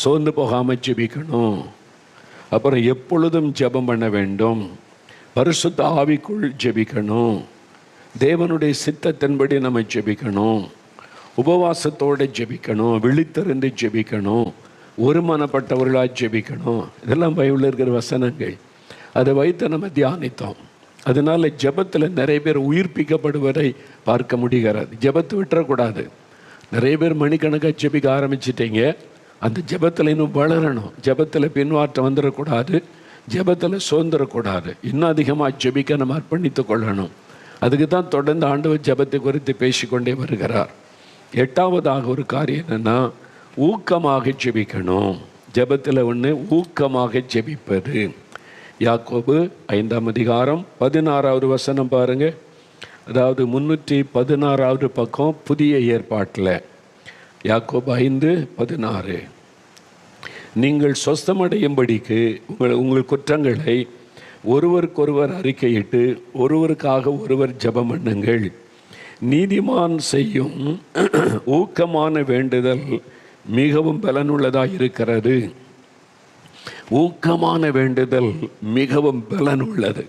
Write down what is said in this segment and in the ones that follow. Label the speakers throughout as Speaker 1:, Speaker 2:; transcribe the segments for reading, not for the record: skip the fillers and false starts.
Speaker 1: சோர்ந்து போகாமல் ஜெபிக்கணும். அப்புறம் எப்பொழுதும் ஜெபம் பண்ண வேண்டும். பரிசுத்த ஆவிக்குள் ஜெபிக்கணும். தேவனுடைய சித்தத்தின்படி நம்ம ஜெபிக்கணும். உபவாசத்தோடு ஜெபிக்கணும். விழித்திருந்து ஜெபிக்கணும். ஒருமனப்பட்டவர்களாக ஜெபிக்கணும். இதெல்லாம் பைபிளில் இருக்கிற வசனங்கள். அதை வைத்து நம்ம தியானித்தோம். அதனால ஜெபத்தில் நிறைய பேர் உயிர்ப்பிக்கப்படுவதை பார்க்க முடிகிறது. ஜெபத்தை விட்டுறக்கூடாது. நிறைய பேர் மணிக்கணக்காக ஜெபிக்க ஆரம்பிச்சிட்டீங்க. அந்த ஜெபத்தில் இன்னும் வளரணும். ஜெபத்தில் பின்வாற்றம் வந்துடக்கூடாது. ஜெபத்தில் சோர்ந்துடக்கூடாது. இன்னும் அதிகமாக ஜெபிக்க நம்ம அர்ப்பணித்து கொள்ளணும். அதுக்கு தான் தொடர்ந்து ஆண்டவர் ஜெபத்தை குறித்து பேசிக்கொண்டே வருகிறார். 8ஆவதாக ஒரு காரியம் என்னென்னா, ஊக்கமாக ஜெபிக்கணும். ஜெபத்தில் ஒன்று ஊக்கமாக ஜெபிப்பது. யாக்கோபு 5ஆம் அதிகாரம் 16வது வசனம் பாருங்க. அதாவது 316வது பக்கம் புதிய ஏற்பாட்டில். யாக்கோபு 5:16. நீங்கள் சொஸ்தமடையும்படிக்கு உங்கள் குற்றங்களை ஒருவருக்கொருவர் அறிக்கையிட்டு ஒருவருக்காக ஒருவர் ஜெபம் பண்ணுங்கள். நீதிமான் செய்யும் ஊக்கமான வேண்டுதல் மிகவும் பலனுள்ளதாக இருக்கிறது. ஊக்கமான வேண்டுதல் மிகவும் பலனுள்ளது.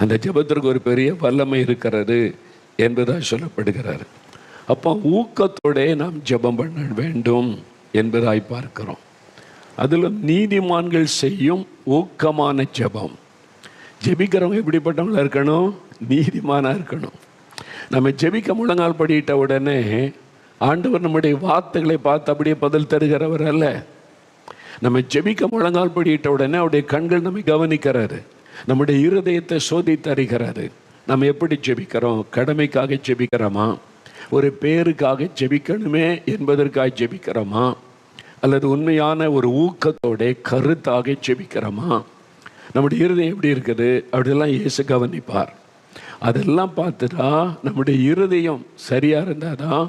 Speaker 1: அந்த ஜெபத்திற்கு ஒரு பெரிய வல்லமை இருக்கிறது என்பதாக சொல்லப்படுகிறார். அப்போ ஊக்கத்தோட நாம் ஜெபம் பண்ண வேண்டும் என்பதாய் பார்க்கிறோம். அதிலும் நீதிமான்கள் செய்யும் ஊக்கமான ஜெபம். ஜெபிக்கிறவங்க எப்படிப்பட்டவங்களா இருக்கணும்? நீதிமானாக இருக்கணும். நம்ம ஜெபிக்க முழங்கால் படியிட்ட உடனே ஆண்டவர் நம்முடைய வார்த்தைகளை பார்த்து அப்படியே பதில் தருகிறவர் அல்ல. நம்ம ஜெபிக்க முழங்கால் படியிட்ட உடனே அவருடைய கண்கள் நம்மை கவனிக்கிறாரு. நம்முடைய இருதயத்தை சோதித்து அறிகிறாரு. நம்ம எப்படி ஜெபிக்கிறோம்? கடமைக்காக ஜெபிக்கிறோமா? ஒரு பேருக்காக ஜெபிக்கணுமே என்பதற்காக ஜெபிக்கிறோமா? அல்லது உண்மையான ஒரு ஊக்கத்தோட கருத்தாக ஜெபிக்கிறோமா? நம்முடைய இருதயம் எப்படி இருக்குது? அப்படியெல்லாம் இயேசு கவனிப்பார். அதெல்லாம் பார்த்துட்டா நம்முடைய இருதயம் சரியாக இருந்தால் தான்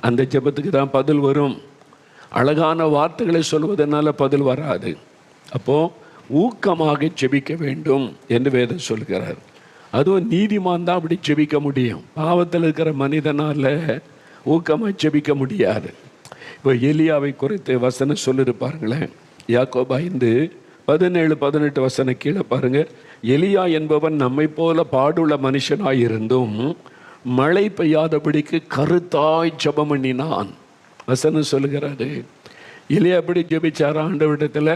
Speaker 1: அந்த ஜெபத்துக்கு தான் பதில் வரும். அழகான வார்த்தைகளை சொல்வதனால பதில் வராது. அப்போது ஊக்கமாக ஜெபிக்க வேண்டும் என்று வேதம் சொல்கிறார். அதுவும் நீதிமான் தான் அப்படி ஜெபிக்க முடியும். பாவத்தில் இருக்கிற மனிதனால் ஊக்கமாக ஜெபிக்க முடியாது. இப்போ எலியாவை குறித்து வசனம் சொல்லியிருப்பாருங்களேன். யாக்கோபு 5:17-18 வசனம் கீழே பாருங்க. எலியா என்பவன் நம்மை போல பாடுள்ள மனுஷனாயிருந்தும் மழை பெய்யாதபடிக்கு கருத்தாய் ஜெபம் பண்ணினான். வசனம் சொல்லுகிறாரு. எலியா எப்படி ஜெபிச்சாரா? ஆண்டவரிடத்தில்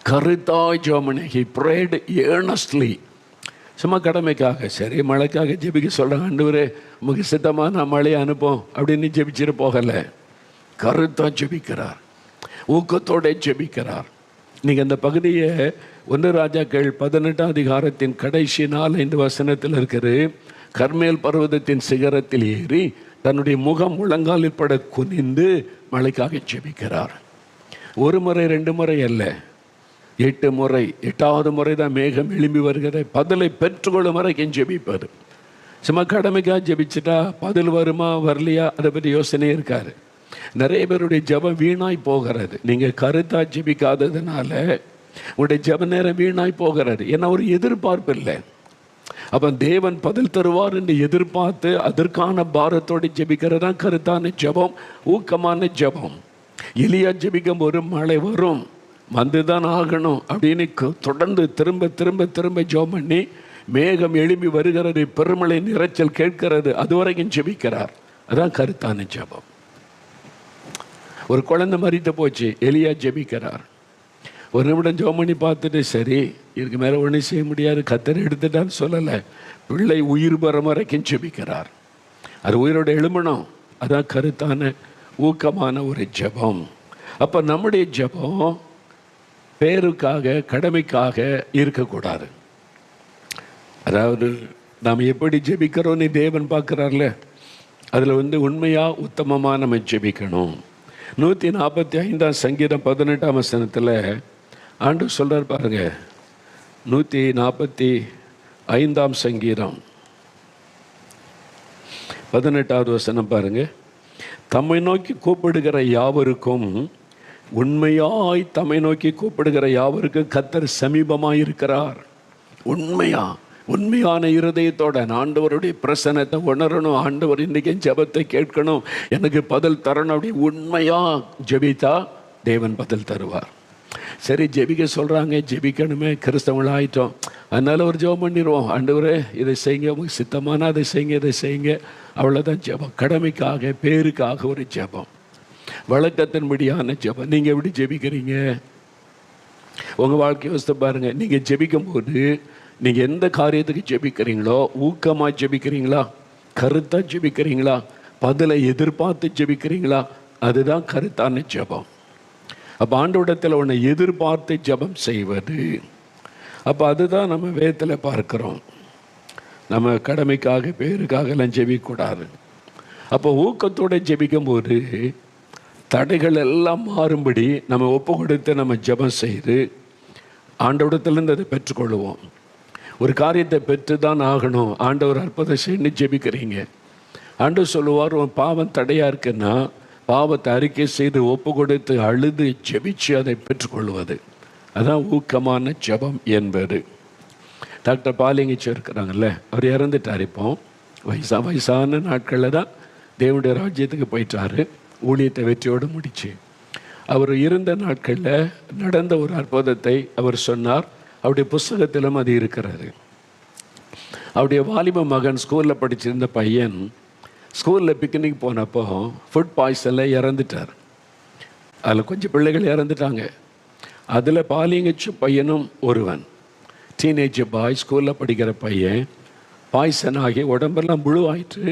Speaker 1: கருத்தாய் ஜெபம் பண்ணி. he prayed earnestly. சும்மா கடமைக்காக, சரி மழைக்காக ஜெபிக்க சொல்கிறாங்க. ஆண்டவரே உமக்கு சித்தமாக நான் மழையை அனுப்போம் அப்படின்னு ஜெபிச்சுட்டு போகலை. கருத்தாக ஜெபிக்கிறார். ஊக்கத்தோட ஜெபிக்கிறார். நீங்கள் அந்த பகுதியை 1 ராஜாக்கள் 18ஆம் அதிகாரத்தின் கடைசி 4-5 வசனத்தில் இருக்கிற கர்மேல் பர்வதத்தின் சிகரத்தில் ஏறி தன்னுடைய முகம் முழங்காலில் பட குனிந்து மழைக்காக ஜெபிக்கிறார். ஒரு முறை 2 முறை அல்ல, 8 முறை. 8வது முறை தான் மேகம் எழும்பி வருகிற பதிலை பெற்றுக்கொள்ளும் வரைக்கும் ஜெபிப்பார். சும்மா கடமைக்காக ஜெபிச்சுட்டா பதில் வருமா வரலையா அதை பற்றி யோசனை இருக்காரு. நிறைய பேருடைய ஜெபம் வீணாய் போகிறது. நீங்கள் கருத்தா ஜெபிக்காததுனால உங்களுடைய ஜெப நேரம் வீணாய் போகிறது. ஏன்னா ஒரு எதிர்பார்ப்பு இல்லை. அப்போ தேவன் பதில் தருவார் என்று எதிர்பார்த்து அதற்கான பாரத்தோடு ஜெபிக்கிறது தான் கருத்தான ஜெபம், ஊக்கமான ஜெபம். எலியா ஜெபிக்கும் ஒரு மழை வரும், வந்துதான் ஆகணும் அப்படின்னு தொடர்ந்து திரும்ப திரும்ப திரும்ப ஜெபம் பண்ணி மேகம் எழும்பி வருகிறது, பெருமழை இரைச்சல் கேட்கிறது, அதுவரைக்கும் ஜெபிக்கிறார். அதான் கருத்தான ஜெபம். ஒரு குழந்தை மறித்து போச்சு, எலியா ஜெபிக்கிறார். ஒரு நிமிடம் ஜெபம் பண்ணி பார்த்துட்டு சரி இதுக்கு மேலே ஒன்றும் செய்ய முடியாது, கத்தரை எடுத்துட்டான்னு சொல்லலை. பிள்ளை உயிர் பெற வரைக்கும் ஜெபிக்கிறார். அது உயிரோட எழும்பணும். அதான் கருத்தான ஊக்கமான ஒரு ஜெபம். அப்போ நம்முடைய ஜெபம் பேருக்காக கடமைக்காக இருக்கக்கூடாது. அதாவது நாம் எப்படி ஜெபிக்கிறோன்னு தேவன் பார்க்குறார்ல, அதில் உண்மையாக உத்தமமாக நம்ம ஜெபிக்கணும். 145ஆம் சங்கீதம் 18ஆம் வசனத்தில் ஆண்டு சொல்கிறார் பாருங்க. 145ஆம் சங்கீதம் 18வது வசனம் பாருங்க. தம்மை நோக்கி கூப்பிடுகிற யாவருக்கும், உண்மையாய் தம்மை நோக்கி கூப்பிடுகிற யாவருக்கும் கர்த்தர் சமீபமாக இருக்கிறார். உண்மையான இருதயத்தோட ஆண்டவருடைய பிரசன்னத்தை உணரணும். ஆண்டவர் இன்றைக்கி ஜெபத்தை கேட்கணும், எனக்கு பதில் தரணும். அப்படி உண்மையாக ஜெபித்தா தேவன் பதில் தருவார். சரி, ஜெபிக்க சொல்கிறாங்க, ஜெபிக்கணுமே, கிறிஸ்தவங்கள ஆயிட்டோம், அதனால் ஒரு ஜெபம் பண்ணிடுவோம். ஆண்டவரே இதை செய்யுங்க, உங்களுக்கு சித்தமான அதை செய்யுங்க, இதை செய்யுங்க, அவ்வளோதான் ஜெபம். கடமைக்காக, பேருக்காக ஒரு ஜெபம், வழக்கத்தின்படியான ஜெபம். நீங்கள் எப்படி ஜெபிக்கிறீங்க? உங்கள் வாழ்க்கை யோசித்து பாருங்கள். நீங்கள் ஜெபிக்கும் போது நீங்கள் எந்த காரியத்துக்கு ஜெபிக்கிறீங்களோ, ஊக்கமாக ஜெபிக்கிறீங்களா, கருத்தாக ஜெபிக்கிறீங்களா, பதிலை எதிர்பார்த்து ஜெபிக்கிறீங்களா? அதுதான் கருத்தான ஜெபம். அப்போ ஆண்டவரிடத்தில் உன்னை எதிர்பார்த்து ஜெபம் செய்வது, அப்போ அதுதான் நம்ம வேதத்தில் பார்க்குறோம். நம்ம கடமைக்காக, பேருக்காக எல்லாம் ஜெபிக்கக்கூடாது. அப்போ ஊக்கத்தோடு ஜெபிக்கும்போது தடைகள் எல்லாம் மாறும்படி நம்ம ஒப்பு கொடுத்து நம்ம ஜெபம் செய்து ஆண்டவரிடத்திலிருந்து அதை பெற்றுக்கொள்ளுவோம். ஒரு காரியத்தை பெற்று தான் ஆகணும், ஆண்டவர் அற்புதம் செய்யணும்னு ஜெபிக்கிறீங்க. ஆண்டவர் சொல்லுவார், உன் பாவம் தடையாக இருக்குன்னா பாவத்தை அறிக்கை செய்து ஒப்பு கொடுத்து அழுது ஜெபிச்சு அதை பெற்றுக்கொள்வது, அதான் ஊக்கமான ஜெபம் என்பது. டாக்டர் பாலிங்கிச்சு இருக்கிறாங்கல்ல, அவர் இறந்துட்டார். இப்போ வயசான நாட்களில் தான் தேவனுடைய ராஜ்யத்துக்கு போயிட்டார். ஊழியத்தை வெற்றியோடு முடிச்சு அவர் இருந்த நாட்களில் நடந்த ஒரு அற்புதத்தை அவர் சொன்னார். அவருடைய புஸ்தகத்திலும் அது இருக்கிறது. அவருடைய வாலிப மகன் ஸ்கூலில் படிச்சிருந்த பையன் ஸ்கூலில் பிக்னிக் போனப்போ ஃபுட் பாய்சனில் இறந்துட்டார். அதில் கொஞ்சம் பிள்ளைகள் இறந்துட்டாங்க. அதில் பாலிங்கச்சு பையனும் ஒருவன், டீனேஜ் பாய், ஸ்கூலில் படிக்கிற பையன், பாய்சன் ஆகி உடம்பெல்லாம் முழுவாயிட்டு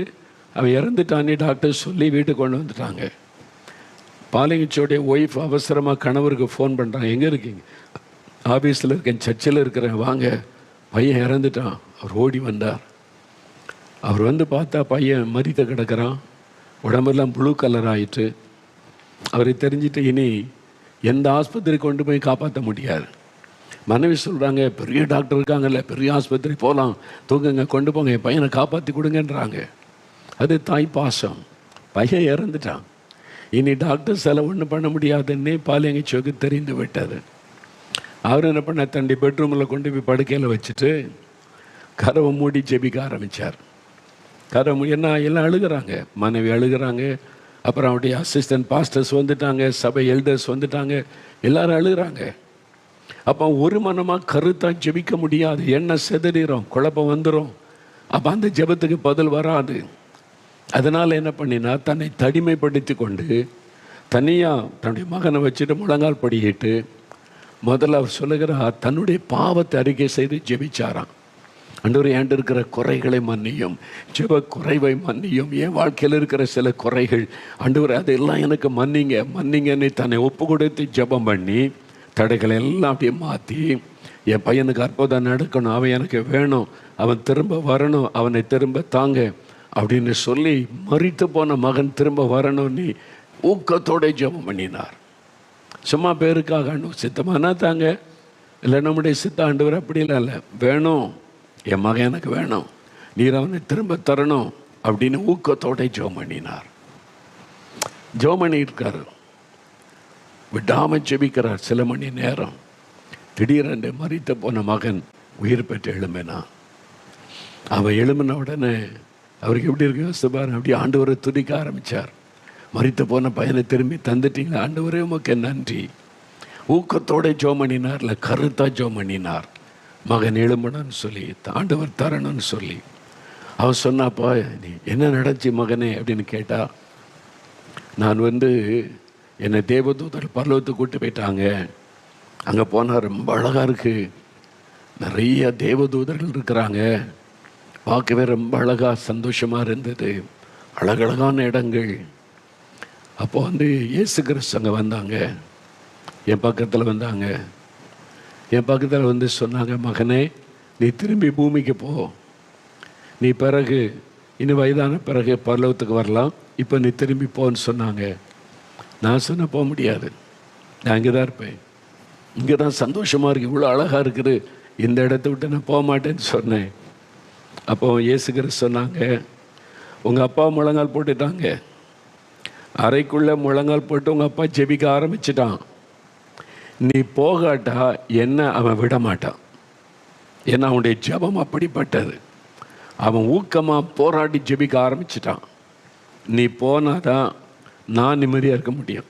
Speaker 1: அவன் இறந்துட்டானே டாக்டர் சொல்லி வீட்டுக்கு கொண்டு வந்துட்டாங்க. பாலிங்கச்சோடைய ஒய்ஃப் அவசரமாக கணவருக்கு ஃபோன் பண்ணுறாங்க, எங்கே இருக்கீங்க? ஆஃபீஸில் இருக்கேன், சர்ச்சில் இருக்கிறேன், வாங்க, பையன் இறந்துட்டான். அவர் ஓடி வந்தார். அவர் வந்து பார்த்தா பையன் மரித்து கிடக்கிறான், உடம்பெல்லாம் ப்ளூ கலர் ஆகிட்டு. அவரை தெரிஞ்சுட்டு இனி எந்த ஆஸ்பத்திரி கொண்டு போய் காப்பாற்ற முடியாது. மனைவி சொல்கிறாங்க, பெரிய டாக்டர் இருக்காங்கல்ல, பெரிய ஆஸ்பத்திரி போகலாம், தூங்குங்க, கொண்டு போங்க, என் பையனை காப்பாற்றி கொடுங்கன்றாங்க. அது தாய் பாசம். பையன் இறந்துட்டான். இனி டாக்டர் சில ஒன்றும் பண்ண முடியாதுன்னே பாலியங்கச்சோக்கு தெரிந்து விட்டது. அவர் என்ன பண்ண, தண்டி பெட்ரூமில் கொண்டு போய் படுக்கையில் வச்சுட்டு கதவை மூடி ஜெபிக்க ஆரம்பித்தார். கதவை என்ன எல்லாம் அழுகிறாங்க, மனைவி அழுகிறாங்க, அப்புறம் அவருடைய அசிஸ்டன்ட் பாஸ்டர்ஸ் வந்துட்டாங்க, சபை எல்டர்ஸ் வந்துட்டாங்க, எல்லாரும் அழுகிறாங்க. அப்போ ஒரு மனமாக கருத்தாக ஜெபிக்க முடியாது, எண்ணெய் செதறிடும், குழப்பம் வந்துடும். அப்போ அந்த ஜெபத்துக்கு பதில் வராது. அதனால் என்ன பண்ணினா, தன்னை தனிமைப்படுத்தி கொண்டு தனியாக தன்னுடைய மகனை வச்சுட்டு முழங்கால் படிக்கிட்டு முதல்ல அவர் சொல்லுகிறார், தன்னுடைய பாவத்தை அறிக்கை செய்து ஜெபிச்சாராம். ஆண்டவரே, ஏண்டு இருக்கிற குறைகளை மன்னியும், ஜெப குறைவை மன்னியும், என் வாழ்க்கையில் இருக்கிற சில குறைகள் ஆண்டவரே அதெல்லாம் எனக்கு மன்னிங்கன்னு தன்னை ஒப்பு கொடுத்து ஜெபம் பண்ணி தடைகளை எல்லாம் அப்படியே மாற்றி, என் பையனுக்கு அற்புதம் நடக்கணும், அவன் எனக்கு வேணும், அவன் திரும்ப வரணும், அவனை திரும்ப தாங்க அப்படின்னு சொல்லி மரித்து போன மகன் திரும்ப வரணும்னு ஊக்கத்தோட ஜெபம் பண்ணினார். சும்மா பேருக்காக ஆண்டவர் சித்தமானா தாங்க, இல்லை நம்முடைய சித்த ஆண்டவர் அப்படிலாம் இல்லை, வேணும், என் மகன் எனக்கு வேணும், நீர் அவனை திரும்ப தரணும் அப்படின்னு ஊக்கத்தோட ஜெபம் பண்ணினார். ஜெபம் பண்ணியிருக்காரு, விடாமல் ஜெபிக்கிறார் சில மணி நேரம். திடீரென்று மரித்து போன மகன் உயிர் பெற்று எழும்பினான். அவன் எழும்பின உடனே அவருக்கு எப்படி இருக்கு யோசிப்பார், அப்படியே ஆண்டவரை துதிக்க ஆரம்பித்தார். மரித்து போன பையனை திரும்பி தந்துட்டீங்களா ஆண்டவரே, உமக்கு நன்றி. ஊக்கத்தோட ஜெபம் பண்ணினார், இல்லை கருத்தாக ஜெபம் பண்ணினார். மகன் எழும்பணும்னு சொல்லி, ஆண்டவர் தரணும்னு சொல்லி. அவன் சொன்னாப்பா, நீ என்ன நடந்துச்சு மகனே அப்படின்னு கேட்டா, நான் என்னை தேவதூதர் பரலோகத்துக்கு கூட்டு போயிட்டாங்க, அங்கே போனால் ரொம்ப அழகாக இருக்குது, நிறைய தேவதூதர்கள் இருக்கிறாங்க, பார்க்கவே ரொம்ப அழகாக சந்தோஷமாக இருந்தது, அழகழகான இடங்கள். அப்போ இயேசு கிறிஸ்து அங்கே வந்தாங்க, என் பக்கத்தில் வந்தாங்க. என் பக்கத்தில் சொன்னாங்க, மகனே நீ திரும்பி பூமிக்கு போ, நீ பிறகு இன்னும் வயதான பிறகு பரலோகத்துக்கு வரலாம், இப்போ நீ திரும்பி போன்னு சொன்னாங்க. நான் சொன்ன போக முடியாது, நான் இங்கே தான் இருப்பேன், இங்கே தான் சந்தோஷமாக இருக்குது, இவ்வளோ அழகாக இருக்குது, இந்த இடத்த விட்டு நான் போக மாட்டேன்னு சொன்னேன். அப்போ இயேசு கிறிஸ்து சொன்னாங்க, உங்கள் அப்பா முழங்கால் போட்டுட்டாங்க, அறைக்குள்ளே முழங்கால் போட்டு உங்கள் அப்பா ஜெபிக்க ஆரம்பிச்சிட்டான், நீ போகாட்டா என்ன அவன் விட மாட்டான். ஏன்னா அவனுடைய ஜெபம் அப்படிப்பட்டது, அவன் ஊக்கமாக போராடி ஜெபிக்க ஆரம்பிச்சிட்டான். நீ போனாதான் நான் நிம்மதியாக இருக்க முடியும்.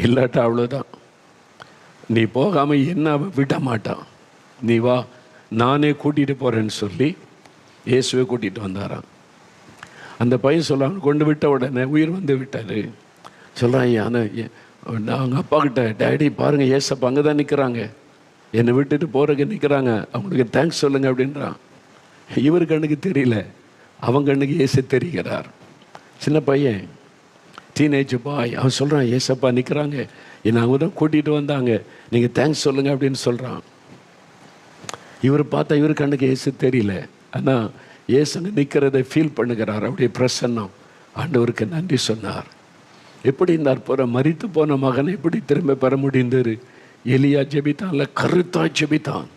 Speaker 1: இல்லாட்டா அவ்வளோதான். நீ போகாமல் என்ன அவன் விட மாட்டான். நீ வா, நானே கூட்டிகிட்டு போகிறேன்னு சொல்லி இயேசுவை கூட்டிகிட்டு வந்தாராம். அந்த பையன் சொல்கிறான், கொண்டு விட்ட உடனே உயிர் வந்து விட்டார். சொல்கிறான், அவங்க அப்பா கிட்ட, டேடி பாருங்கள் ஏசப்பா அங்கே தான் நிற்கிறாங்க, என்னை விட்டுட்டு போகிறக்கு நிற்கிறாங்க, அவங்களுக்கு தேங்க்ஸ் சொல்லுங்கள் அப்படின்றான். இவர் கண்ணுக்கு தெரியல, அவங்க கண்ணுக்கு ஏசு தெரிகிறார். சின்ன பையன், டீனேஜ் பாய், அவன் சொல்கிறான், ஏசப்பா நிற்கிறாங்க, என்னை அவங்க தான் கூட்டிகிட்டு வந்தாங்க, நீங்கள் தேங்க்ஸ் சொல்லுங்கள் அப்படின்னு சொல்கிறான். இவர் பார்த்தா இவர் கண்ணுக்கு ஏசு தெரியல, ஆனால் ஏசு அங்கே நிற்கிறதை ஃபீல் பண்ணுகிறார். அப்படியே பிரசன்னம். ஆண்டவருக்கு நன்றி சொன்னார். எப்படி இந்த அற்புதம், மரித்து போன மகனை எப்படி திரும்ப பெற முடிந்தது? எலியா ஜெபித்தான்ல, கருத்தாய் ஜெபித்தான்.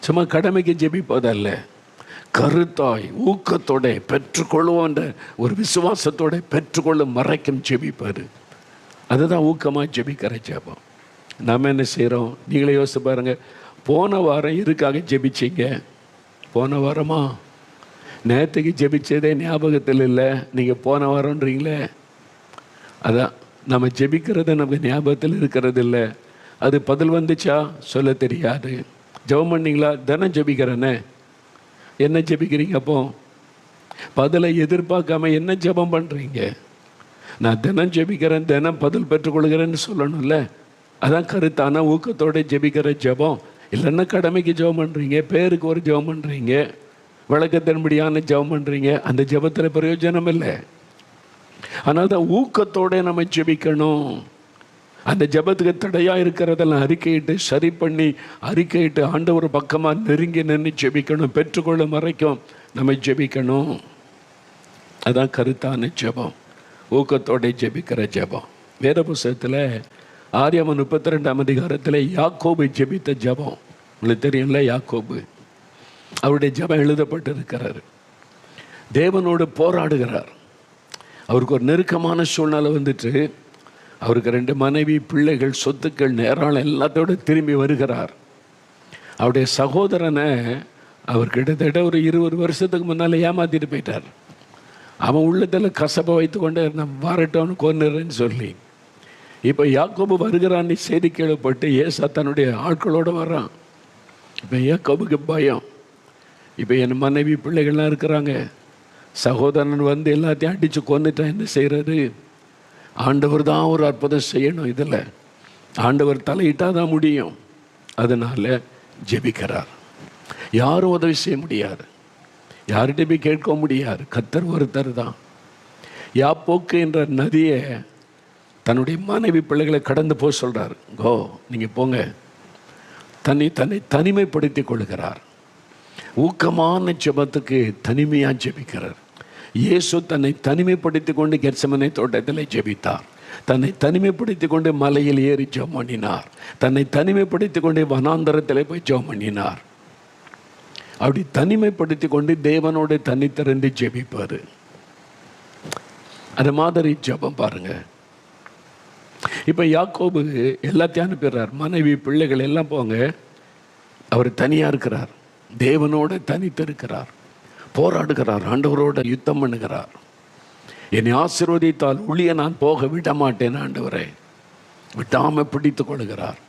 Speaker 1: சும்மா கடமைக்கு ஜெபிப்பதல்ல, கருத்தாய் ஊக்கத்தோட பெற்றுக்கொள்வோன்ற ஒரு விசுவாசத்தோட பெற்றுக்கொள்ளும் மறைக்கும் ஜெபிப்பார். அதுதான் ஊக்கமாக ஜெபிக்கிற ஜெபம். நம்ம என்ன செய்கிறோம்? நீங்களே யோசிச்சு பாருங்க. போன வாரம் எதுக்காக ஜெபிச்சிங்க? போன வாரமா? நேற்றுக்கு ஜெபிச்சதே ஞாபகத்தில் இல்லை, நீங்கள் போன வாரம்ன்றீங்களே. அதான் நம்ம ஜெபிக்கிறது நமக்கு ஞாபகத்தில் இருக்கிறது இல்லை. அது பதில் வந்துச்சா சொல்ல தெரியாது. ஜெபம் பண்ணிங்களா? தினம் ஜெபிக்கிறேனே. என்ன ஜெபிக்கிறீங்க? அப்போ பதிலை எதிர்பார்க்காம என்ன ஜெபம் பண்ணுறீங்க? நான் தினம் ஜெபிக்கிறேன், தினம் பதில் பெற்றுக்கொள்கிறேன்னு சொல்லணும்ல. அதான் கருத்தான ஊக்கத்தோடு ஜெபிக்கிற ஜெபம். இல்லைன்னா கடமைக்கு ஜெபம் பண்ணுறீங்க, பேருக்கு ஒரு ஜெபம் பண்ணுறீங்க, விளக்கத்தின்படியான ஜெபம் பண்ணுறீங்க. அந்த ஜெபத்தில் பிரயோஜனம் இல்லை. ஆனால் தான் ஊக்கத்தோடு நம்ம ஜெபிக்கணும். அந்த ஜெபத்துக்கு தடையாக இருக்கிறதெல்லாம் அறிக்கையிட்டு சரி பண்ணி அறிக்கையிட்டு ஆண்டவர் பக்கமாக நெருங்கி நின்று ஜெபிக்கணும். பெற்றுக்கொள்ளும் வரைக்கும் நம்ம ஜெபிக்கணும். அதான் கருத்தான ஜெபம், ஊக்கத்தோடு ஜெபிக்கிற ஜெபம். வேத புஸ்தகத்தில் ஆதியாகமம் 32ஆம் அதிகாரத்தில் யாக்கோபு ஜெபித்த ஜெபம் உங்களுக்கு தெரியும்ல. யாக்கோபு அவருடைய ஜெபம் எழுதப்பட்டு இருக்கிறார். தேவனோடு போராடுகிறார். அவருக்கு ஒரு நெருக்கமான சூழ்நிலை வந்துட்டு, அவருக்கு 2 மனைவி, பிள்ளைகள், சொத்துக்கள், நேரம் எல்லாத்தோடு திரும்பி வருகிறார். அவருடைய சகோதரனை அவர் கிட்டத்தட்ட ஒரு 20 வருஷத்துக்கு முன்னால் ஏமாற்றிட்டு போயிட்டார். அவன் உள்ளத்தில் கசப்பை வைத்து கொண்டு நான் வரட்டோன்னு கொன்னுறேன்னு சொல்லி, இப்போ யாக்கோபு வருகிறான்னு செய்தி கேள்விப்பட்டு ஏசா தன்னுடைய ஆட்களோடு வர்றான். இப்போ யாக்கோபுக்கு பயம். இப்போ என் மனைவி பிள்ளைகள்லாம் இருக்கிறாங்க, சகோதரன் வந்து எல்லாத்தையும் அடித்து கொண்டுட்டா என்ன செய்கிறது? ஆண்டவர் தான் ஒரு அற்புதம் செய்யணும். இதில் ஆண்டவர் தலையிட்டால் தான் முடியும். அதனால் ஜெபிக்கிறார். யாரும் உதவி செய்ய முடியாது, யார்கிட்ட போய் கேட்க முடியாது. கர்த்தர் ஒருத்தர் தான். யாப்போக்கு என்ற நதியை தன்னுடைய மனைவி பிள்ளைகளை கடந்து போக சொல்கிறார். கோ, நீங்கள் போங்க. தன்னை தனிமைப்படுத்தி கொள்கிறார். ஊக்கமான ஜெபத்துக்கு தனிமையாக ஜெபிக்கிறார். இயேசு தன்னை தனிமைப்படுத்தி கொண்டு கெத்செமனே தோட்டத்தில் ஜெபித்தார். தன்னை தனிமைப்படுத்தி கொண்டு மலையில் ஏறி ஜெபம் பண்ணினார். தன்னை தனிமைப்படுத்தி கொண்டு வனாந்தரத்தில் போய் ஜெபம் பண்ணினார். அப்படி தனிமைப்படுத்தி கொண்டு தேவனோடு தன்னை திறந்து ஜெபிப்பார். அந்த மாதிரி ஜெபம் பாருங்க. இப்போ யாக்கோபு எல்லாத்தையும் அனுப்பிடுறார். மனைவி பிள்ளைகள் எல்லாம் போங்க. அவர் தனியாக இருக்கிறார். தேவனோடு தனித்து இருக்கிறார். போராடுகிறார். ஆண்டவரோடு யுத்தம் பண்ணுகிறார். என்னை ஆசீர்வதித்தால் ஒளிய நான் போக விட மாட்டேன் ஆண்டவரே, விட்டாமல் பிடித்து கொள்கிறார்.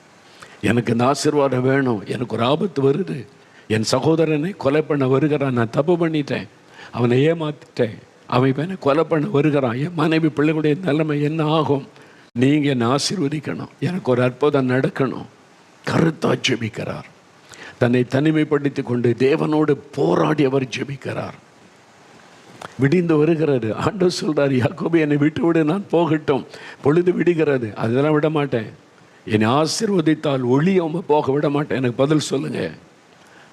Speaker 1: எனக்கு இந்த ஆசீர்வாதம் வேணும். எனக்கு ஒரு ஆபத்து வருது. என் சகோதரனை கொலை பண்ண வருகிறான். நான் தப்பு பண்ணிட்டேன், அவனை ஏமாத்திட்டேன், அவன் இப்போ என்னை கொலை பண்ண வருகிறான். என் மனைவி பிள்ளைகளுடைய நிலைமை என்ன ஆகும்? நீங்கள் என்னை ஆசீர்வதிக்கணும், எனக்கு ஒரு அற்புதம் நடக்கணும். கருத்தாக ஜெபிக்கிறார். தன்னை தனிமைப்படுத்தி கொண்டு தேவனோடு போராடி அவர் ஜெபிக்கிறார். விடிந்து வருகிறது. ஆண்டவர் சொல்றார், யாக்கோபு என்னை விட்டு விடு, நான் போகட்டும், பொழுது விடுகிறது. அதெல்லாம் விட மாட்டேன். என்னை ஆசீர்வதித்தால் ஒளியை போக விட மாட்டேன். எனக்கு பதில் சொல்லுங்க.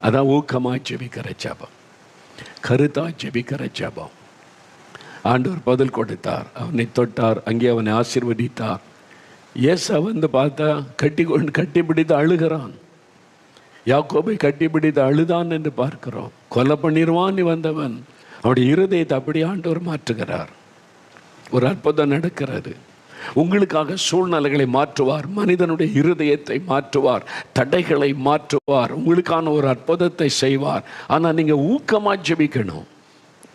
Speaker 1: அதான் ஊக்கமாக ஜெபிக்கிற ஜெபம், கருத்தாக ஜெபிக்கிற ஜெபம். ஆண்டவர் பதில் கொடுத்தார். அவனை தொட்டார், அங்கே அவனை ஆசீர்வதித்தார். ஏசா வந்து பார்த்தா கட்டி பிடித்து அழுகிறான். யாக்கோபை கட்டிப்பிடித்து அழுதான் என்று பார்க்கிறோம். கொலை பண்ணிடுவான் நீ வந்தவன். அவருடைய இருதயத்தை அப்படி ஆண்டவர் மாற்றுகிறார். ஒரு அற்புதம் நடக்கிறது. உங்களுக்காக சூழ்நிலைகளை மாற்றுவார், மனிதனுடைய இருதயத்தை மாற்றுவார், தடைகளை மாற்றுவார், உங்களுக்கான ஒரு அற்புதத்தை செய்வார். ஆனால் நீங்கள் ஊக்கமாக ஜெபிக்கணும்.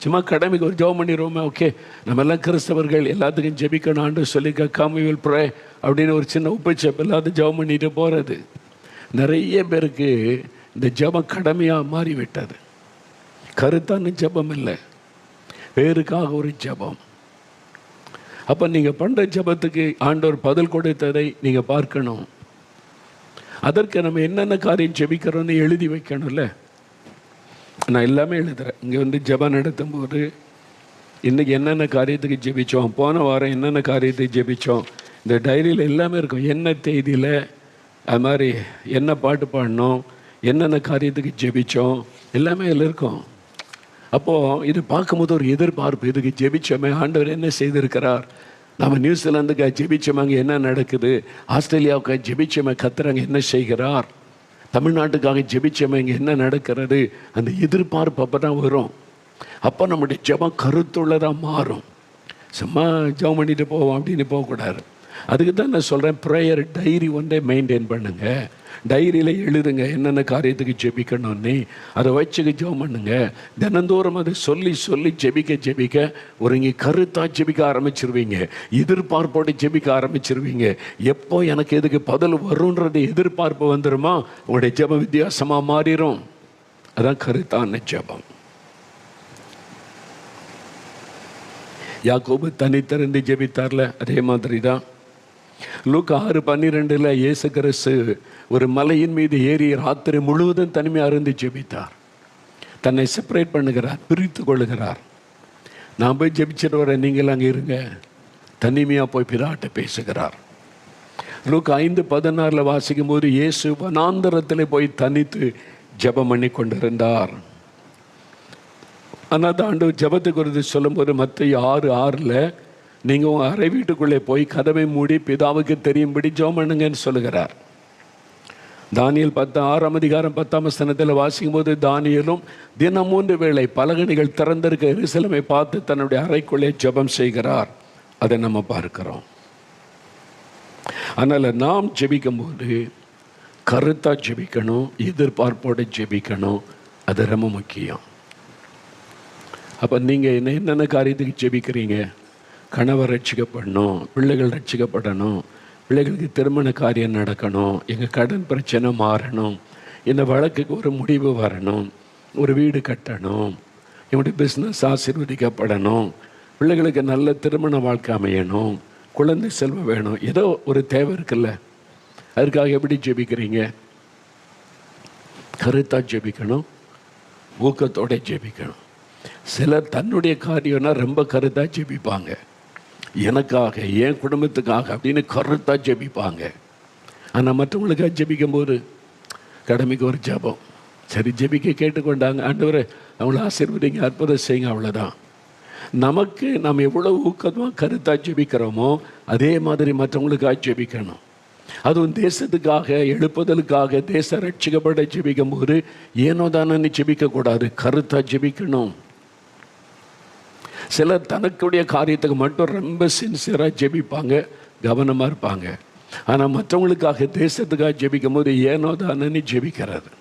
Speaker 1: சும்மா கடமைக்கு ஒரு ஜெபம் பண்ணிடுவோமே, ஓகே நம்ம எல்லாம் கிறிஸ்தவர்கள் எல்லாத்துக்கும் ஜெபிக்கணும் ஆண்டு சொல்லி கம் வி வில் ப்ரே அப்படின்னு ஒரு சின்ன உப்புச்சப்பு இல்லாத ஜெபம் பண்ணிட்டு போகிறது. நிறைய பேருக்கு இந்த ஜெபம் கடமையாக மாறிவிட்டது. கருத்தான ஜெபம் இல்லை, பேருக்காக ஒரு ஜெபம். அப்போ நீங்கள் பண்ணுற ஜெபத்துக்கு ஆண்டவர் பதில் கொடுத்ததை நீங்கள் பார்க்கணும். அதற்கு நம்ம என்னென்ன காரியம் ஜெபிக்கிறோன்னு எழுதி வைக்கணும்ல. நான் எல்லாமே எழுதுகிறேன். இங்கே வந்து ஜெபம் நடத்தும் போது இன்றைக்கி என்னென்ன காரியத்துக்கு ஜெபித்தோம், போன வாரம் என்னென்ன காரியத்துக்கு ஜெபித்தோம், இந்த டைரியில் எல்லாமே இருக்கும். என்ன தேதியில் அது மாதிரி என்ன பாட்டு பாடினோம், என்னென்ன காரியத்துக்கு ஜெபித்தோம், எல்லாமே இதில் இருக்கும். அப்போது இது பார்க்கும்போது ஒரு எதிர்பார்ப்பு, இதுக்கு ஜெபிச்சோமே, ஆண்டவர் என்ன செய்திருக்கிறார், நம்ம நியூசிலாந்துக்கு ஜெபிச்சோமே அங்கே என்ன நடக்குது, ஆஸ்திரேலியாவுக்கு ஜெபிச்சோமே கத்துறாங்க என்ன செய்கிறார், தமிழ்நாட்டுக்காக ஜெபிச்சோமே இங்கே என்ன நடக்கிறது, அந்த எதிர்பார்ப்பு அப்போ தான் வரும். அப்போ நம்முடைய ஜெபம் கருத்துள்ளதாக மாறும். சும்மா ஜெபம் பண்ணிட்டு போவோம் அப்படின்னு போகக்கூடாது. அதுக்கு தான் நான் சொல்கிறேன், ப்ரேயர் டைரி ஒன்றே மெயின்டைன் பண்ணுங்க. டைரியில் எழுதுங்க என்னென்ன காரியத்துக்கு ஜெபிக்கணும்னு, அதை வச்சுக்க ஜெபம் பண்ணுங்க. தினந்தோறும் அதை சொல்லி சொல்லி ஜெபிக்க ஒரு இங்கே கருத்தாக ஜெபிக்க ஆரம்பிச்சிருவீங்க, எதிர்பார்ப்போடு ஜெபிக்க ஆரம்பிச்சிருவீங்க. எப்போ எனக்கு எதுக்கு பதில் வரும்ன்றது எதிர்பார்ப்பு வந்துடுமா, உங்களுடைய ஜெபம் வித்தியாசமாக மாறிடும். அதான் கருத்தான ஜெபம். யாக்கோபு தனித்திறந்து ஜெபித்தார்ல, அதே மாதிரி தான் லூக்கா 6:12 இயேசு கிறிஸ்து ஒரு மலையின் மீது ஏறி ராத்திரி முழுவதும் தனிமையாக இருந்து ஜெபித்தார். தன்னை செப்பரேட் பண்ணுகிறார், பிரித்து கொள்ளுகிறார். நான் போய் ஜெபிச்சுட்டு வரேன், நீங்கள் அங்கே இருங்க, தனிமையாக போய் பிதாட்ட பேசுகிறார். லூக்கா 5:16 வாசிக்கும் போது இயேசு வனாந்தரத்தில் போய் தனித்து ஜெபம் பண்ணி கொண்டிருந்தார். ஆனால் தான் ஆண்டவர் ஜெபத்தை குறித்து சொல்லும்போது மத்தேயு 6:6 நீங்கள் உங்கள் அறை வீட்டுக்குள்ளே போய் கதவை மூடி பிதாவுக்கு தெரியும்படி ஜெபம் பண்ணுங்கன்னு சொல்லுகிறார். தானியேல் 6:10 வாசிக்கும் போது தானியேலும் தினம் 3 வேளை பலகணிகள் திறந்திருக்க எருசலேமை பார்த்து தன்னுடைய அறைக்குள்ளே ஜெபம் செய்கிறார். அதை நம்ம பார்க்கிறோம். அதனால் நாம் ஜெபிக்கும் போது கருத்தாக ஜெபிக்கணும், எதிர்பார்ப்போடு ஜெபிக்கணும். அது ரொம்ப முக்கியம். அப்போ நீங்கள் என்னென்ன காரியத்துக்கு ஜெபிக்கிறீங்க? கணவர் ரட்சிக்கப்படணும், பிள்ளைகள் ரட்சிக்கப்படணும், பிள்ளைகளுக்கு திருமண காரியம் நடக்கணும், எங்கள் கடன் பிரச்சனை மாறணும், இந்த வழக்குக்கு ஒரு முடிவு வரணும், ஒரு வீடு கட்டணும், என்னுடைய பிஸ்னஸ் ஆசீர்வதிக்கப்படணும், பிள்ளைகளுக்கு நல்ல திருமண வாழ்க்கை அமையணும், குழந்தை செல்வம் வேணும், ஏதோ ஒரு தேவை இருக்குல்ல. அதுக்காக எப்படி ஜெபிக்கிறீங்க? கருத்தாக ஜெபிக்கணும், ஊக்கத்தோடு ஜெபிக்கணும். சிலர் தன்னுடைய காரியம்னா ரொம்ப கருத்தாக ஜெபிப்பாங்க, எனக்காக என் குடும்பத்துக்காக அப்படின்னு கருத்தாக ஜெபிப்பாங்க. ஆனால் மற்றவங்களுக்காக ஜெபிக்கும் போது கடமைக்கு ஒரு ஜெபம், சரி ஜெபிக்க கேட்டுக்கொண்டாங்க, ஆண்டவரே அவங்கள ஆசீர்வதிங்க, அற்புதம் செய்யுங்க, அவ்வளோதான். நமக்கு நாம் எவ்வளோ ஊக்கமாக கருத்தாக ஜெபிக்கிறோமோ அதே மாதிரி மற்றவங்களுக்காக ஜெபிக்கணும். அதுவும் தேசத்துக்காக, எழுப்புதலுக்காக, தேச ரட்சிக்கப்பட ஜெபிக்கும் போது ஏனோ தானே ஜெபிக்கக்கூடாது, கருத்தாக ஜெபிக்கணும். சிலர் தனக்குடைய காரியத்துக்கு மட்டும் ரொம்ப சின்சியராக ஜெபிப்பாங்க, கவனமாக இருப்பாங்க. ஆனால் மற்றவங்களுக்காக, தேசத்துக்காக ஜெபிக்கும் போது ஏனோ தானே ஜெபிக்கிறது,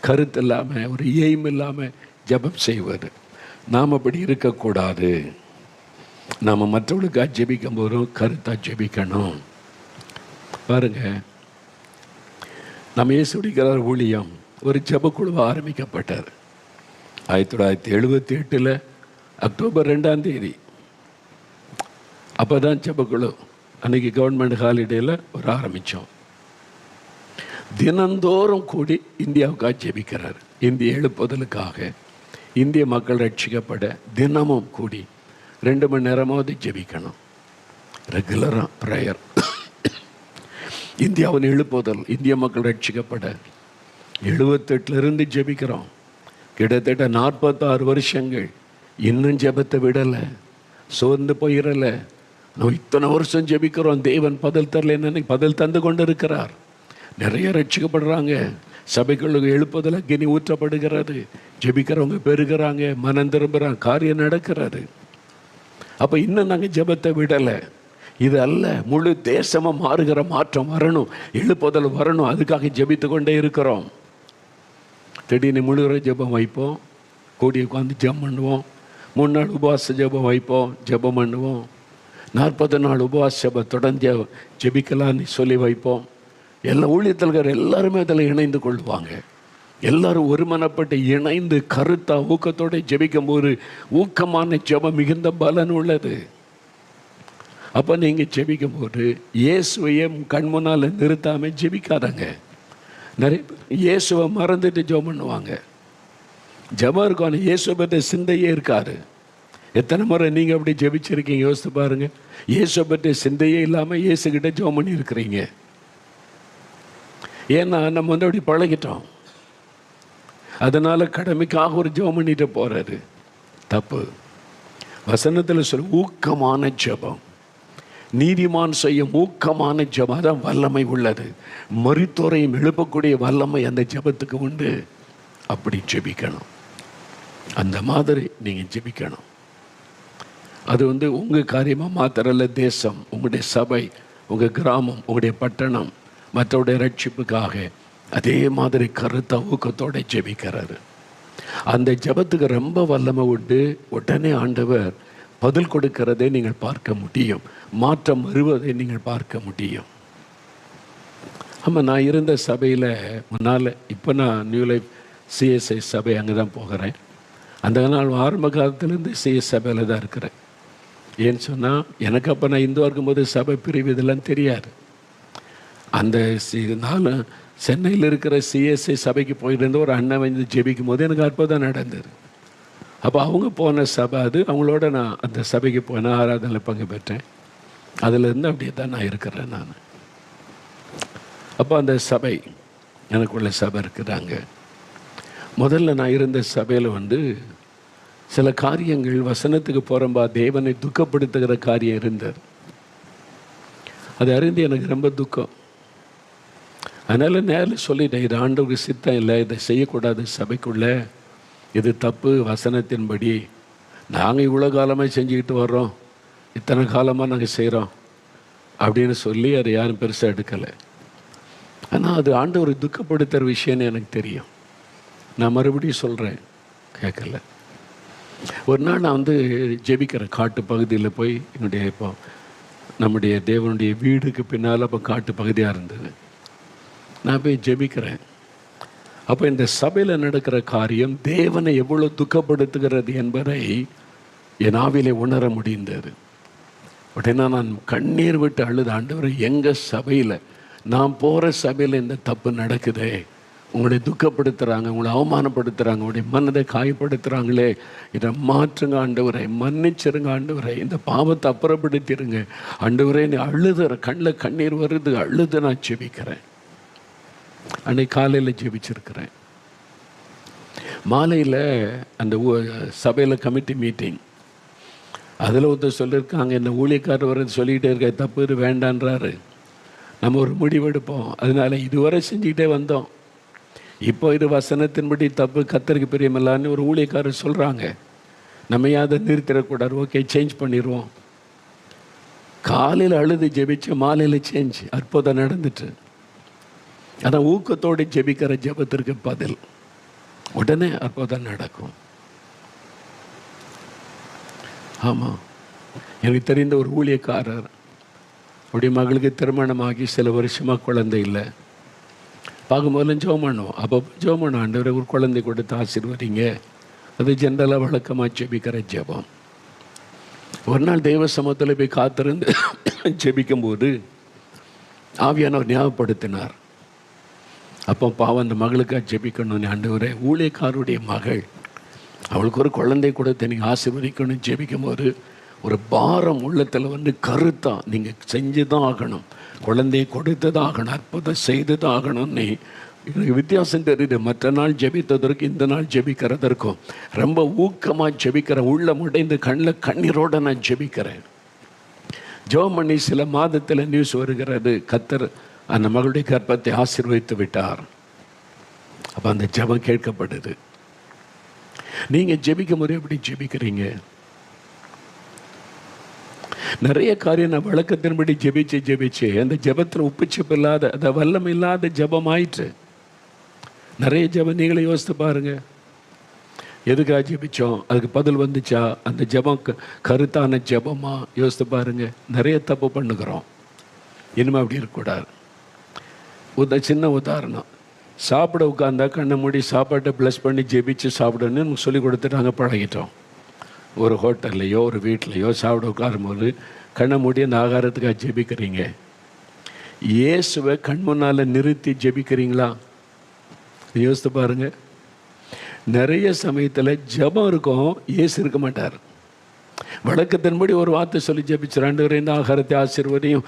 Speaker 1: கருத்து இல்லாமல், ஒரு எய்ம் இல்லாமல் ஜெபம் செய்வது. நாம் அப்படி இருக்கக்கூடாது. நாம் மற்றவங்களுக்காக ஜெபிக்கும் போதும் கருத்தாக ஜெபிக்கணும். பாருங்க, நம்ம இயேசுடிக்கிறார் ஊழியம் ஒரு ஜெபக்குழுவாக ஆரம்பிக்கப்பட்டார் 1978 அக்டோபர் 2 அப்போ தான் ஜெபக்குழு. அன்றைக்கி கவர்மெண்ட் ஹாலிடேயில் ஒரு ஆரம்பித்தோம். தினந்தோறும் கூடி இந்தியாவுக்காக ஜெபிக்கிறார். இந்திய எழுப்புதலுக்காக, இந்திய மக்கள் ரட்சிக்கப்பட தினமும் கூடி 2 மணி நேரமாவது ஜெபிக்கணும். ரெகுலராக ப்ரேயர். இந்தியாவின் எழுப்புதல், இந்திய மக்கள் ரட்சிக்கப்பட 78 ஜெபிக்கிறோம். கிட்டத்தட்ட 46 வருஷங்கள். இன்னும் ஜெபத்தை விடலை, சோர்ந்து போயிடலை. நம்ம இத்தனை வருஷம் ஜெபிக்கிறோம், தேவன் பதில் தரல, என்னன்னு பதில் தந்து கொண்டு இருக்கிறார். நிறைய ரட்சிக்கப்படுறாங்க, சபைகளுக்கு எழுப்புதல் அக்கினி ஊற்றப்படுகிறது, ஜெபிக்கிறவங்க பெருகிறாங்க, மனம் திரும்புகிறாங்க, காரியம் நடக்கிறது. அப்போ இன்னும் நாங்கள் ஜெபத்தை விடலை. இது அல்ல, முழு தேசமாக மாறுகிற மாற்றம் வரணும், எழுப்புதல் வரணும், அதுக்காக ஜெபித்து கொண்டே இருக்கிறோம். திடீர்னு முழுகிற ஜெபம் வைப்போம், கூடி உட்காந்து ஜெபம் பண்ணுவோம். 3 நாள் உபவாச ஜெபம் வைப்போம், ஜெபம் பண்ணுவோம். 40 நாள் உபவாச ஜெபம் தொடர்ந்து ஜெபிக்கலான்னு சொல்லி வைப்போம். எல்லா ஊழியத்தில் எல்லாருமே அதில் இணைந்து கொள்வாங்க. எல்லாரும் ஒருமனப்பட்டு இணைந்து கருத்தா ஊக்கத்தோடு ஜெபிக்கும் போது ஊக்கமான ஜெபம் மிகுந்த பலன் உள்ளது. அப்போ நீங்கள் ஜெபிக்கும் போது இயேசுவையே கண் முன்னால் நிறுத்தாமல் ஜெபிக்காதங்க. நிறைய பேர் இயேசுவை மறந்துட்டு ஜெபம் பண்ணுவாங்க. ஜெபம் இருக்கும், ஆனால் இயேசுவை பற்றி சிந்தையே இருக்காது. எத்தனை முறை நீங்கள் அப்படி ஜெபிச்சிருக்கீங்க யோசித்து பாருங்க. இயேசுவை பற்றி சிந்தையே இல்லாமல் இயேசுக்கிட்ட ஜெபம் பண்ணி இருக்கிறீங்க. ஏன்னா நம்ம அப்படி பழகிட்டோம். அதனால கடமைக்காக ஒரு ஜெபம் பண்ணிட்டு போறாரு, தப்பு. வசனத்தில் சொல்ல ஊக்கமான ஜெபம், நீதிமான் செய்யும் ஊக்கமான ஜெபம் தான் வல்லமை உள்ளது. மரித்தோரையும் எழுப்பக்கூடிய வல்லமை அந்த ஜெபத்துக்கு உண்டு. அப்படி ஜெபிக்கணும், அந்த மாதிரி நீங்கள் ஜெபிக்கணும். அது உங்கள் காரியமாக மாத்திரல்ல, தேசம், உங்களுடைய சபை, உங்கள் கிராமம், உங்களுடைய பட்டணம், மற்றவுடைய ரட்சிப்புக்காக அதே மாதிரி கருத்த ஊக்கத்தோடு ஜெபிக்கிறாரு. அந்த ஜெபத்துக்கு ரொம்ப வல்லமை உண்டு. உடனே ஆண்டவர் பதில் கொடுக்கிறதை நீங்கள் பார்க்க முடியும், மாற்றம் வருவதை நீங்கள் பார்க்க முடியும். ஆமாம், நான் இருந்த சபையில் முன்னால், இப்போ நான் நியூ லைஃப் சிஎஸ்ஐ சபை அங்கே தான் போகிறேன். அந்த நாள் ஆரம்ப காலத்துலேருந்து சிஎஸ் சபையில் தான் இருக்கிறேன். ஏன்னு சொன்னால் எனக்கு அப்போ நான் இந்துவாக இருக்கும்போது சபை பிரிவு இதெல்லாம் தெரியாது. அந்த நாள் சென்னையில் இருக்கிற சிஎஸ்ஐ சபைக்கு போயிருந்த ஒரு அண்ணன் வந்து ஜெபிக்கும் போது எனக்கு அற்புதம் நடந்தது. அப்போ அவங்க போன சபை அது. அவங்களோட நான் அந்த சபைக்கு போனேன், ஆராதனையில் பங்கு பெற்றேன். அதிலேருந்து அப்படியே தான் நான் இருக்கிறேன் நான். அப்போ அந்த சபை, எனக்குள்ள சபை இருக்குதாங்க. முதல்ல நான் இருந்த சபையில் சில காரியங்கள் வசனத்துக்கு போகிறம்பா தேவனை துக்கப்படுத்துகிற காரியம் இருந்தது. அது அறிந்து எனக்கு ரொம்ப துக்கம். அதனால் நேரில் சொல்லிட்டேன், இது ஆண்டவருக்கு சித்தம் இல்லை, இதை செய்யக்கூடாது சபைக்குள்ளே, இது தப்பு வசனத்தின்படி. நாங்கள் இவ்வளோ காலமாக செஞ்சுக்கிட்டு வர்றோம், இத்தனை காலமாக நாங்கள் செய்கிறோம் அப்படின்னு சொல்லி அதை யாரும் பெருசாக எடுக்கலை. ஆனால் அது ஆண்டவரை துக்கப்படுத்துகிற விஷயம்னு எனக்கு தெரியும். நான் மறுபடியும் சொல்கிறேன், கேட்கல. ஒரு நாள் நான் ஜெபிக்கிறேன், காட்டு பகுதியில் போய். என்னுடைய இப்போ நம்முடைய தேவனுடைய வீடுக்கு பின்னால் அப்போ காட்டு பகுதியாக இருந்தது. நான் போய் ஜெபிக்கிறேன். அப்போ இந்த சபையில் நடக்கிற காரியம் தேவனை எவ்வளோ துக்கப்படுத்துகிறது என்பதை என் ஆவிலே உணர முடிந்தது. உடனே நான் கண்ணீர் விட்டு அழுது, ஆண்டவரை எங்கள் சபையில், நான் போகிற சபையில் இந்த தப்பு நடக்குதே, உங்களை துக்கப்படுத்துகிறாங்க, உங்களை அவமானப்படுத்துகிறாங்க, உங்களுடைய மனதை காயப்படுத்துகிறாங்களே, இதை மாற்றுங்க ஆண்டவரை, மன்னிச்சிருங்க ஆண்டவரை, இந்த பாவத்தை அப்புறப்படுத்திடுங்க ஆண்டவரே. நீ அழுதுற, கண்ணில் கண்ணீர் வருது, அழுது நான் ஜெபிக்கிறேன். அன்னைக்கு காலையில் ஜெபிச்சிருக்கிறேன். மாலையில் அந்த சபையில் கமிட்டி மீட்டிங், அதில் ஒருத்தர் சொல்லியிருக்காங்க, என்ன ஊழியக்காரர் வர்றது சொல்லிக்கிட்டே இருக்க, தப்பு இது வேண்டான்றாரு, நம்ம ஒரு முடிவெடுப்போம். அதனால இதுவரை செஞ்சுக்கிட்டே வந்தோம், இப்போ இது வசனத்தின்படி தப்பு, கர்த்தருக்கு பிரியமில்லான்னு ஒரு ஊழியக்காரர் சொல்கிறாங்க, நம்ம அதை நிறுத்திடக்கூடாது, ஓகே சேஞ்ச் பண்ணிடுவோம். காலையில் அழுது ஜெபிச்சு மாலையில் சேஞ்ச், அற்புதம் நடந்துட்டு. அதான் ஊக்கத்தோடு ஜெபிக்கிற ஜெபத்திற்கு பதில், உடனே அற்புதம் நடக்கும். ஆமாம், எனக்கு தெரிந்த ஒரு ஊழியக்காரர், அப்படி மகளுக்கு திருமணமாகி சில வருஷமாக குழந்தை இல்லை. பார்க்கும்போதெல்லாம் ஜெபம் பண்ணுவோம். அப்போ ஜெபம் பண்ணுவோம், ஆண்டவரே ஒரு குழந்தை கொடுத்து ஆசீர்வதிங்க. அது ஜென்ரலாக வழக்கமாக ஜெபிக்கிற ஜெபம். ஒரு நாள் தெய்வ சமூகத்தில் போய் காத்திருந்து ஜெபிக்கும்போது ஆவியானவர் ஞாபகப்படுத்தினார். அப்போ பாவம் அந்த மகளுக்காக ஜெபிக்கணும்னு, ஆண்டவரே ஊழியக்காரருடைய மகள், அவளுக்கு ஒரு குழந்தை கொடுத்து நீங்கள் ஆசீர்வதிக்கணும். ஜெபிக்கும் போது ஒரு பாரம் உள்ளத்தில் கருத்தா, நீங்கள் செஞ்சு தான் ஆகணும், குழந்தையை கொடுத்து தான் ஆகணும், அற்புதம் செய்து தான் ஆகணும்னு எனக்கு வித்தியாசம் தெரியுது. மற்ற நாள் ஜெபித்ததற்கும் இந்த நாள் ஜெபிக்கிறதற்கும் ரொம்ப ஊக்கமாக ஜெபிக்கிறேன். உள்ள உடைந்து கண்ணில் கண்ணீரோடு நான் ஜெபிக்கிறேன். ஜெபம் பண்ணி சில மாதத்தில் நியூஸ் வருகிறது, கர்த்தர் அந்த மகளுடைய கர்ப்பத்தை ஆசீர்வதித்து விட்டார். அப்போ அந்த ஜெபம் கேட்கப்படுது. நீங்கள் ஜெபிக்கும் போது எப்படி ஜெபிக்கிறீங்க? நிறைய காரியம் நான் வழக்கத்தின்படி ஜெபிச்சு அந்த ஜெபத்தில் உப்புச்சப்பு இல்லாத, அந்த வல்லம் இல்லாத ஜெபம் ஆயிற்று. நிறைய ஜெபம் நீங்களே யோசித்து பாருங்க. எதுக்காக ஜெபிச்சோம், அதுக்கு பதில் வந்துச்சா, அந்த ஜெபம் கருத்தான ஜெபமா? யோசித்து பாருங்க. நிறைய தப்பு பண்ணுகிறோம். இனிமே அப்படி இருக்கக்கூடாது. சின்ன உதாரணம், சாப்பிட உட்காந்தா கண்ணை மூடி சாப்பாட்டை ப்ளஸ் பண்ணி ஜெபிச்சு சாப்பிடணும்னு நமக்கு சொல்லி கொடுத்துட்டாங்க, பழகிட்டோம். ஒரு ஹோட்டல்லையோ ஒரு வீட்லையோ சாப்பிட உட்காரும்போது கண்ணை மூடி அந்த ஆகாரத்துக்காக ஜெபிக்கிறீங்க. இயேசுவை கண் முன்னால் நிறுத்தி ஜெபிக்கிறீங்களா? யோசித்து பாருங்க. நிறைய சமயத்தில் ஜெபம் இருக்கும், இயேசு இருக்க மாட்டார். வழக்கத்தின்படி ஒரு வார்த்தை சொல்லி ஜெபிச்சு, ஆண்டவரே இந்த ஆகாரத்தை ஆசீர்வதியும்,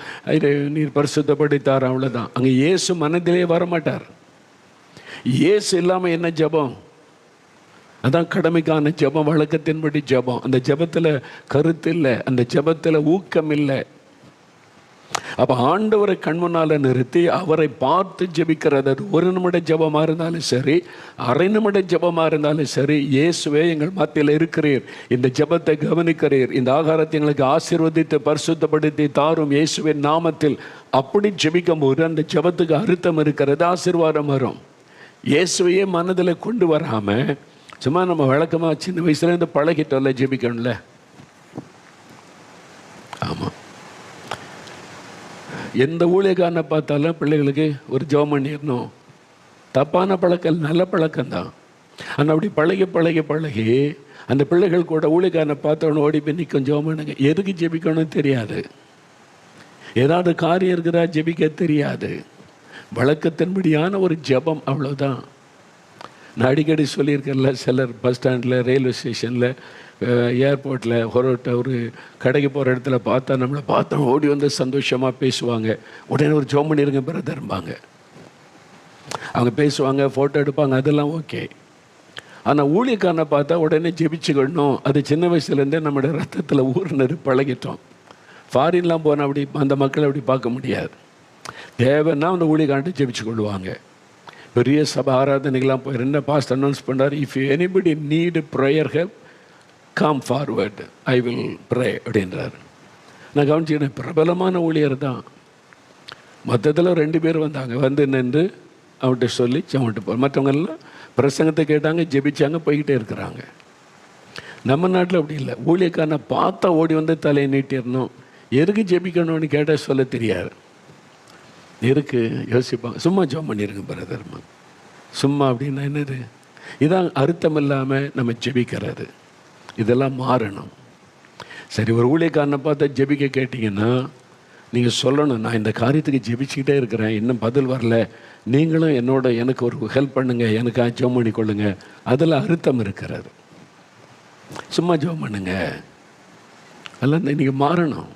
Speaker 1: நீர் பரிசுத்தப்படுத்தார், அவ்வளோதான். அங்கே இயேசு மனதிலே வரமாட்டார். இயேசு இல்லாமல் என்ன ஜெபம்? அதான் கடமைக்கான ஜெபம், வழக்கத்தின்படி ஜெபம். அந்த ஜெபத்தில் கருத்து இல்லை, அந்த ஜெபத்தில் ஊக்கம் இல்லை. அப்போ ஆண்டவரை கண்முன்னால் நிறுத்தி அவரை பார்த்து ஜெபிக்கிறது. அது ஒரு நிமிட ஜெபமாக இருந்தாலும் சரி, அரை நிமிட ஜெபமாக இருந்தாலும் சரி, இயேசுவே எங்கள் மத்தியில் இருக்கிறீர், இந்த ஜெபத்தை கவனிக்கிறீர், இந்த ஆகாரத்தை எங்களுக்கு ஆசீர்வதித்து பரிசுத்தப்படுத்தி தாரும் இயேசுவின் நாமத்தில். அப்படி ஜெபிக்கும் போது அந்த ஜெபத்துக்கு அர்த்தம் இருக்கிறது, ஆசீர்வாதம் வரும். இயேசுவையே மனதில் கொண்டு வராமல் சும்மா நம்ம வழக்கமாக சின்ன வயசுலேருந்து பழகிட்டோம்ல ஜெபிக்கணும்ல. ஆமாம், எந்த ஊழியக்காரனை பார்த்தாலும் பிள்ளைகளுக்கு ஒரு ஜெபம் பண்ணிடணும். தப்பான பழக்கம், நல்ல பழக்கம்தான். ஆனால் அப்படி பழகி பழகி பழகி அந்த பிள்ளைகள் கூட ஊழியக்காரனை பார்த்தவொன்னு ஓடி போய் நிற்கும், ஜெபம் பண்ணுங்க. எதுக்கு ஜெபிக்கணும்னு தெரியாது, ஏதாவது காரியம் இருக்குதா ஜெபிக்க தெரியாது. வழக்கத்தின்படியான ஒரு ஜெபம், அவ்வளோதான். நான் அடிக்கடி சொல்லியிருக்கேன்ல, சிலர் பஸ் ஸ்டாண்டில், ரயில்வே ஸ்டேஷனில், ஏர்போர்ட்டில், ஒரு கடைக்கு போகிற இடத்துல பார்த்தா நம்மளை பார்த்தா ஓடி வந்து சந்தோஷமாக பேசுவாங்க. உடனே ஒரு ஜெபம் பண்ணிருங்க பிரதர்ம்பாங்க. அவங்க பேசுவாங்க, ஃபோட்டோ எடுப்பாங்க, அதெல்லாம் ஓகே. ஆனால் ஊழியக்காரனை பார்த்தா உடனே ஜெபிச்சுக்கணும். அது சின்ன வயசுலேருந்தே நம்மளோட ரத்தத்தில் ஊர்னது பழகிட்டோம். ஃபாரின்லாம் போனால் அப்படி அந்த மக்களை அப்படி பார்க்க முடியாது. தேவைன்னா அந்த ஊழியக்காரன்ட்டு ஜெபிச்சு கொள்வாங்க. பெரிய சபை ஆராதனைகள்லாம் போய் என்ன பாஸ்ட் அனௌன்ஸ் பண்ணார், if you anybody need prayer help come forward, I will pray அப்படின்றார். நான் கவனிச்சுக்கிறேன், பிரபலமான ஊழியர் தான். மொத்தத்தில் 2 பேர் வந்தாங்க, வந்து நின்று அவன்கிட்ட சொல்லி அவன்கிட்ட போ. மற்றவங்கெல்லாம் பிரசங்கத்தை கேட்டாங்க, ஜெபிச்சாங்க, போய்கிட்டே இருக்கிறாங்க. நம்ம நாட்டில் அப்படி இல்லை. ஊழியக்காரனை பார்த்தா ஓடி வந்து தலையை நீட்டிடணும். எதுக்கு ஜெபிக்கணும்னு கேட்டால் சொல்ல தெரியாது. இருக்கு யோசிப்பாங்க, சும்மா ஜெபம் பண்ணிருங்க பிரதர்மா. சும்மா அப்படின்னா என்னது? இதான் அர்த்தம் இல்லாமல் நம்ம ஜெபிக்கிறது. இதெல்லாம் மாறணும். சரி, ஒரு ஊழியக்காரனை பார்த்தா ஜெபிக்க கேட்டிங்கன்னா நீங்கள் சொல்லணும், நான் இந்த காரியத்துக்கு ஜெபிச்சுக்கிட்டே இருக்கிறேன், இன்னும் பதில் வரல, நீங்களும் எனக்கு ஒரு ஹெல்ப் பண்ணுங்கள், எனக்காக ஜெபம் பண்ணி கொள்ளுங்க. அதில் அர்த்தம் இருக்கிறது. சும்மா ஜெபம் பண்ணுங்க, அதெல்லாம் நீங்கள் மாறணும்.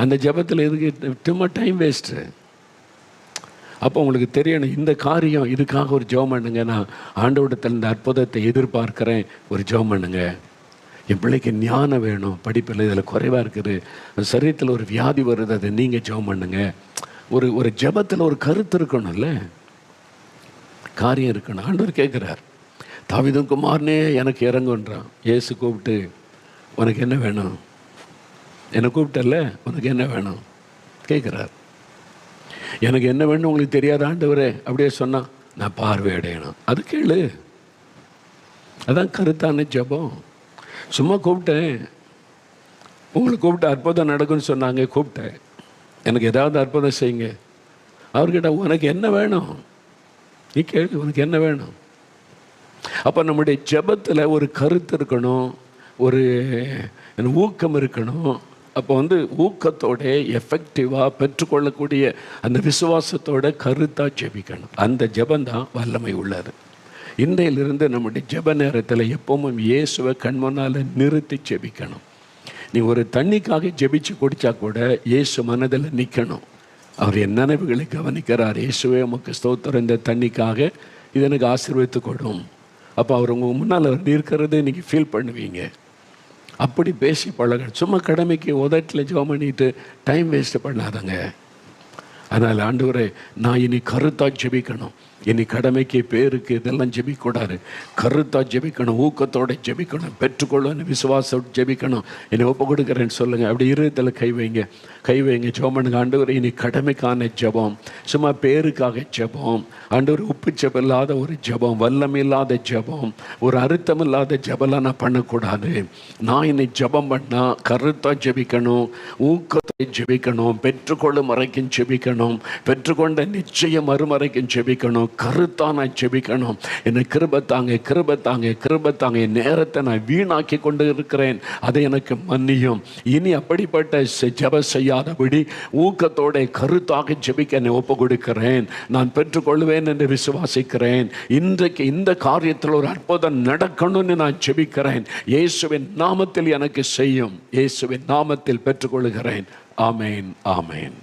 Speaker 1: அந்த ஜெபத்தில் எதுக்கு சும்மா டைம் வேஸ்ட்டு? அப்போ உங்களுக்கு தெரியணும், இந்த காரியம் இதுக்காக ஒரு ஜெபம் பண்ணுங்க, நான் ஆண்டவரிடத்தில் இந்த அற்புதத்தை எதிர்பார்க்குறேன், ஒரு ஜெபம் பண்ணுங்க. என் பிள்ளைக்கு ஞானம் வேணும், படிப்பில் இதில் குறைவாக இருக்குது, சரீரத்தில் ஒரு வியாதி வருது, அதை நீங்கள் ஜெபம் பண்ணுங்க. ஒரு ஜெபத்தில் ஒரு கருத்து இருக்கணும்ல, காரியம் இருக்கணும். ஆண்டவர் கேட்குறார், தாவீது குமாரனே எனக்கு இறங்குன்றான். இயேசு கூப்பிட்டு, உனக்கு என்ன வேணும்? என்னை கூப்பிட்டல்ல, உனக்கு என்ன வேணும் கேட்குறார். எனக்கு என்ன வேணும் உங்களுக்கு தெரியாத ஆண்டவரே அப்படியே சொன்னால், நான் பார்வை அடையணும், அது கேளு. அதான் கருத்தான ஜெபம். சும்மா கூப்பிட்டேன், உங்களுக்கு கூப்பிட்டு அற்புதம் நடக்கும்னு சொன்னாங்க, கூப்பிட்டேன், எனக்கு ஏதாவது அற்புதம் செய்யுங்க. அவர்கிட்ட உனக்கு என்ன வேணும் நீ கேளு, உனக்கு என்ன வேணும். அப்போ நம்முடைய ஜெபத்தில் ஒரு கருத்து இருக்கணும், ஒரு ஊக்கம் இருக்கணும். அப்போ ஊக்கத்தோட எஃபெக்டிவாக பெற்றுக்கொள்ளக்கூடிய அந்த விசுவாசத்தோட கருத்தாக ஜெபிக்கணும். அந்த ஜெபந்தான் வல்லமை உள்ளது. இன்றையிலிருந்து நம்முடைய ஜெப நேரத்தில் எப்பவும் இயேசுவை கண்முன்னால் நிறுத்தி ஜெபிக்கணும். நீ ஒரு தண்ணிக்காக ஜெபிச்சு குடித்தா கூட இயேசு மனதில் நிற்கணும். அவர் என் நினைவுகளை கவனிக்கிறார். இயேசுவே உமக்கு ஸ்தோத்திரம், இந்த தண்ணிக்காக இது எனக்கு ஆசீர்வதித்து கொடும். அப்போ அவர் உங்கள் முன்னால் இருக்கிறது நீங்கள் ஃபீல் பண்ணுவீங்க. அப்படி பேசி பழக. சும்மா கடமைக்கு உதட்டில் ஜெபம் பண்ணிட்டு டைம் வேஸ்ட் பண்ணாதங்க. அதனால் ஆண்டவரே, நான் இனி கருத்தாக ஜெபிக்கணும். இனி கடமைக்கு பேருக்கு இதெல்லாம் ஜெபிக்கூடாது. கருத்தாக ஜெபிக்கணும், ஊக்கத்தோடு ஜெபிக்கணும், பெற்றுக்கொள்ளணும், விசுவாசம் ஜெபிக்கணும். என்னை ஒப்பு கொடுக்குறேன்னு சொல்லுங்கள். அப்படி இருதயத்தில் கை வைங்க, கை வைங்க. ஜெபம் பண்ணுங்க. ஆண்டவர், இனி கடமைக்கான ஜெபம், சும்மா பேருக்காக ஜெபம். ஆண்டவர், உப்பு ஜெபம் இல்லாத ஒரு ஜெபம், வல்லம் இல்லாத ஜெபம், ஒரு அர்த்தம் இல்லாத ஜெபம்லாம் நான் பண்ணக்கூடாது. நான் இன்னை ஜெபம் பண்ணால் கருத்தாக ஜெபிக்கணும், ஊக்கத்தை ஜெபிக்கணும், பெற்றுக்கொள்ளும் வரைக்கும் ஜெபிக்கணும், பெற்றுக்கொண்ட நிச்சயம் மறுமறைக்கும் ஜெபிக்கணும், கருத்தா நான் ஜெபிக்கணும். என்னை கிருபத்தாங்க, கிருபத்தாங்க, கிருபத்தாங்க. என் நேரத்தை நான் வீணாக்கி கொண்டு இருக்கிறேன், அதை எனக்கு மன்னியும். இனி அப்படிப்பட்ட ஜெபம் செய்யாதபடி ஊக்கத்தோட கருத்தாக ஜெபிக்க என்னை ஒப்பு கொடுக்கிறேன். நான் பெற்றுக்கொள்வேன் என்று விசுவாசிக்கிறேன். இன்றைக்கு இந்த காரியத்தில் ஒரு அற்புதம் நடக்கணும்னு நான் ஜெபிக்கிறேன். இயேசுவின் நாமத்தில் எனக்கு செய்யும். இயேசுவின் நாமத்தில் பெற்றுக்கொள்கிறேன். ஆமேன், ஆமேன்.